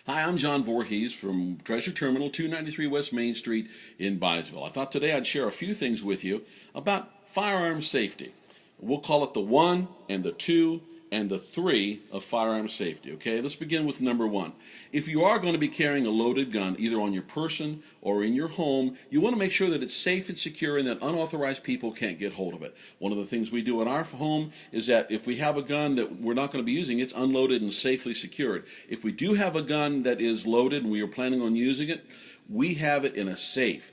Hi, I'm John Voorhees from Treasure Terminal, 293 West Main Street in Byesville. I thought today I'd share a few things with you about firearm safety. We'll call it the 1 and the 2 and the 3 of firearm safety. Okay, let's begin with number 1. If you are going to be carrying a loaded gun, either on your person or in your home, you want to make sure that it's safe and secure and that unauthorized people can't get hold of it. One of the things we do in our home is that if we have a gun that we're not going to be using, it's unloaded and safely secured. If we do have a gun that is loaded and we are planning on using it, we have it in a safe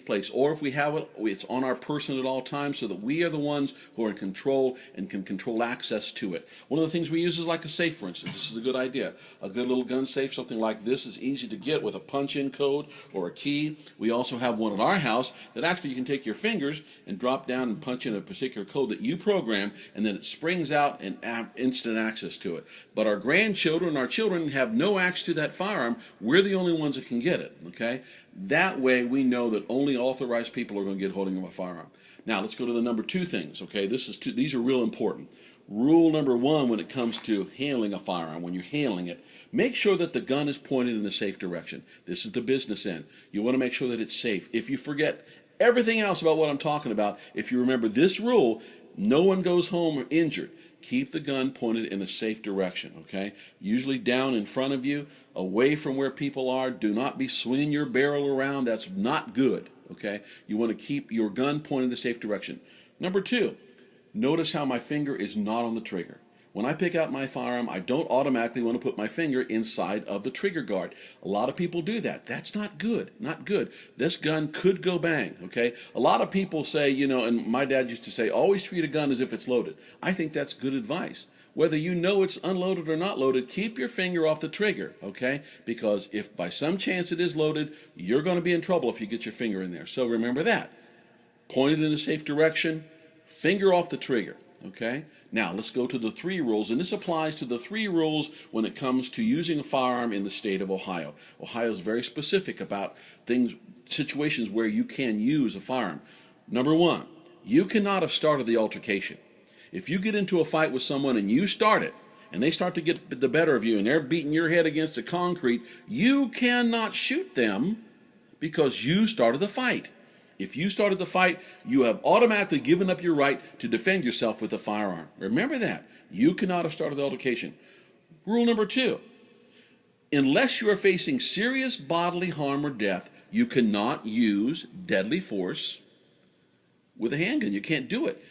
place, or if we have it, it's on our person at all times so that we are the ones who are in control and can control access to it. One of the things we use is like a safe, for instance. This is a good idea. A good little gun safe, something like this, is easy to get with a punch-in code or a key. We also have one at our house that actually you can take your fingers and drop down and punch in a particular code that you program, and then it springs out and instant access to it. But our grandchildren, our children have no access to that firearm. We're the only ones that can get it, okay? That way we know that only authorized people are going to get holding of a firearm. Now let's go to the number 2 things, okay? These are real important. Rule number 1 when it comes to handling a firearm, when you're handling it, make sure that the gun is pointed in a safe direction. This is the business end. You want to make sure that it's safe. If you forget everything else about what I'm talking about, if you remember this rule, no one goes home injured. Keep the gun pointed in a safe direction, okay? Usually down in front of you, away from where people are. Do not be swinging your barrel around. That's not good, okay? You want to keep your gun pointed in a safe direction. Number 2, notice how my finger is not on the trigger. When I pick out my firearm, I don't automatically want to put my finger inside of the trigger guard. A lot of people do that. That's not good. Not good. This gun could go bang, okay? A lot of people say, you know, and my dad used to say, always treat a gun as if it's loaded. I think that's good advice. Whether you know it's unloaded or not loaded, keep your finger off the trigger, okay? Because if by some chance it is loaded, you're going to be in trouble if you get your finger in there. So remember that. Point it in a safe direction, finger off the trigger. Okay, now let's go to the 3 rules, and this applies to the 3 rules when it comes to using a firearm in the state of Ohio. Ohio is very specific about situations where you can use a firearm. Number 1, you cannot have started the altercation. If you get into a fight with someone and you start it, and they start to get the better of you, and they're beating your head against the concrete, you cannot shoot them because you started the fight. If you started the fight, you have automatically given up your right to defend yourself with a firearm. Remember that. You cannot have started the altercation. Rule number 2, unless you are facing serious bodily harm or death, you cannot use deadly force with a handgun. You can't do it.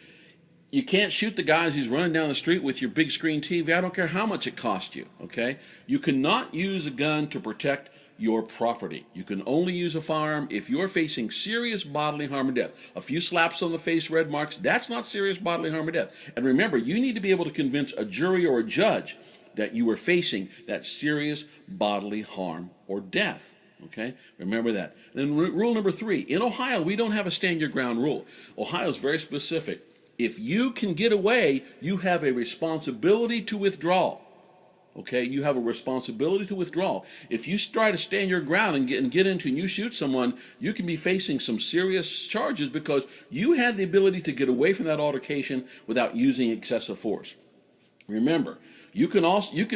You can't shoot the guys who's running down the street with your big screen TV. I don't care how much it costs you, okay? You cannot use a gun to protect your property. You can only use a firearm if you're facing serious bodily harm or death. A few slaps on the face, red marks, that's not serious bodily harm or death. And remember, you need to be able to convince a jury or a judge that you are facing that serious bodily harm or death. Okay, remember that. Then rule number 3, in Ohio, we don't have a stand your ground rule. Ohio is very specific. If you can get away, you have a responsibility to withdraw. Okay, you have a responsibility to withdraw. If you try to stand your ground and get into and you shoot someone, you can be facing some serious charges because you had the ability to get away from that altercation without using excessive force. Remember, you can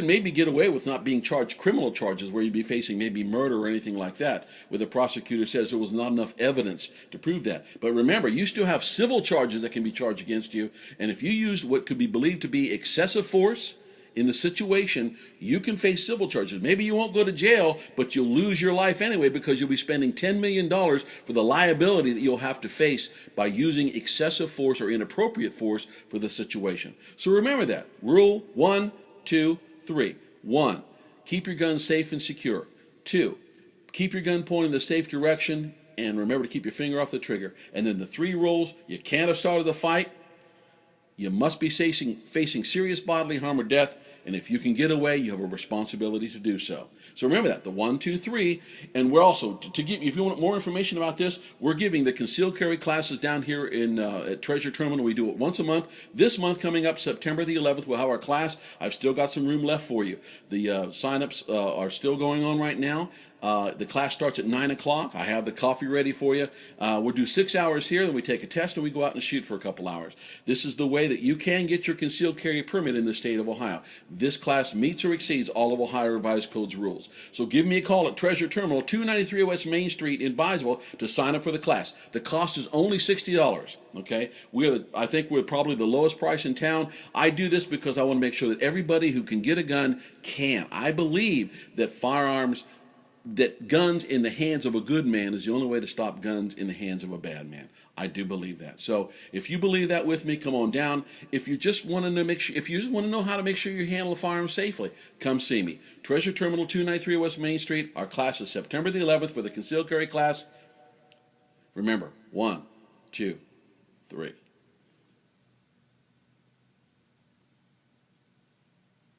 maybe get away with not being charged criminal charges where you'd be facing maybe murder or anything like that, where the prosecutor says there was not enough evidence to prove that. But remember, you still have civil charges that can be charged against you, and if you used what could be believed to be excessive force in the situation, you can face civil charges. Maybe you won't go to jail, but you'll lose your life anyway because you'll be spending $10 million for the liability that you'll have to face by using excessive force or inappropriate force for the situation. So remember that. Rule 1, 2, 3. 1, keep your gun safe and secure. 2, keep your gun pointed in the safe direction, and remember to keep your finger off the trigger. And then the 3 rules: you can't have started the fight, you must be facing serious bodily harm or death, and if you can get away, you have a responsibility to do so. So remember that, the 1, 2, 3. And we're also, to give, if you want more information about this, we're giving the concealed carry classes down here at Treasure Terminal. We do it once a month. This month coming up, September the 11th, we'll have our class. I've still got some room left for you. The sign-ups are still going on right now. The class starts at 9 o'clock. I have the coffee ready for you. We'll do 6 hours here, then we take a test, and we go out and shoot for a couple hours. This is the way that you can get your concealed carry permit in the state of Ohio. This class meets or exceeds all of Ohio Revised Code's rules. So give me a call at Treasure Terminal, 293 West Main Street in Byesville to sign up for the class. The cost is only $60. Okay, I think we're probably the lowest price in town. I do this because I want to make sure that everybody who can get a gun can. I believe that guns in the hands of a good man is the only way to stop guns in the hands of a bad man. I do believe that. So if you believe that with me, come on down. If you just want to know how to make sure you handle a firearm safely, come see me. Treasure Terminal, 293 West Main Street. Our class is September the 11th for the concealed carry class. Remember, 1, 2, 3.